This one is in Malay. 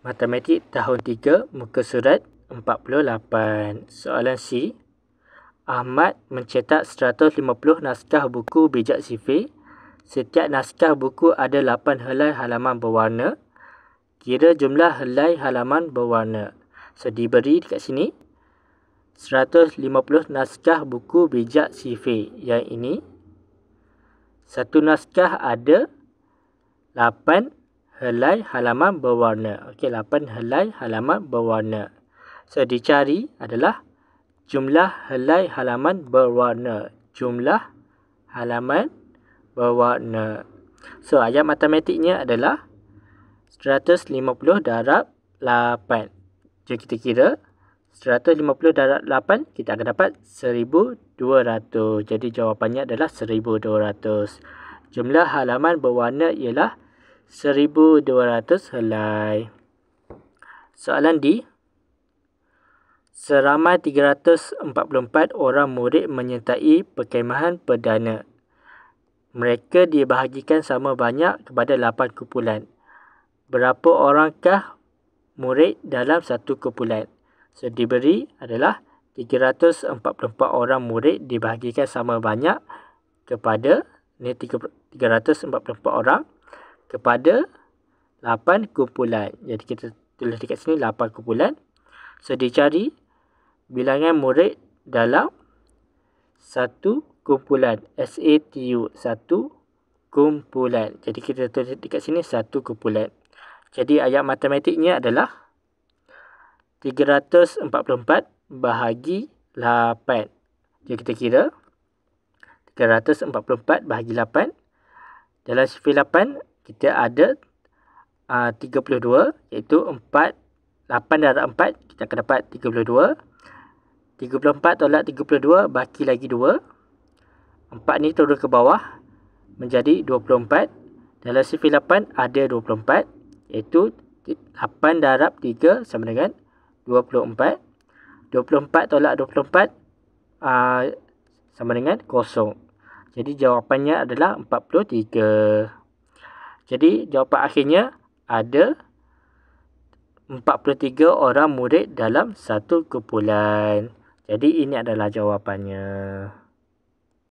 Matematik tahun 3, muka surat 48. Soalan C. Ahmad mencetak 150 naskah buku bijak sifir. Setiap naskah buku ada 8 helai halaman berwarna. Kira jumlah helai halaman berwarna. So, diberi dekat sini 150 naskah buku bijak sifir. Yang ini, satu naskah ada 8 helai halaman berwarna. Okey, 8 helai halaman berwarna. So, dicari adalah jumlah helai halaman berwarna. Jumlah halaman berwarna. So, ayat matematiknya adalah 150 darab 8. Jadi, kita kira 150 darab 8, kita akan dapat 1200. Jadi, jawapannya adalah 1200. Jumlah halaman berwarna ialah 1200 helai. Soalan D. Seramai 344 orang murid menyertai perkhemahan perdana. Mereka dibahagikan sama banyak kepada 8 kumpulan. Berapa orangkah murid dalam satu kumpulan? So, diberi adalah 344 orang murid dibahagikan sama banyak kepada 344 orang kepada 8 kumpulan. Jadi, kita tulis dekat sini 8 kumpulan. So, dicari bilangan murid dalam satu kumpulan. SATU, satu kumpulan. Jadi, kita tulis dekat sini satu kumpulan. Jadi, ayat matematiknya adalah 344 bahagi 8. Jadi, kita kira 344 bahagi 8. Dalam sifir 8, kita ada 32, iaitu 4. 8 darab 4, kita akan dapat 32. 34 tolak 32, baki lagi 2. 4 ni turun ke bawah, menjadi 24. Dalam sifir 8, ada 24, iaitu 8 darab 3 sama dengan 24. 24 tolak 24 sama dengan 0. Jadi, jawapannya adalah 43. Jadi, jawapan akhirnya ada 43 orang murid dalam satu kumpulan. Jadi, ini adalah jawapannya.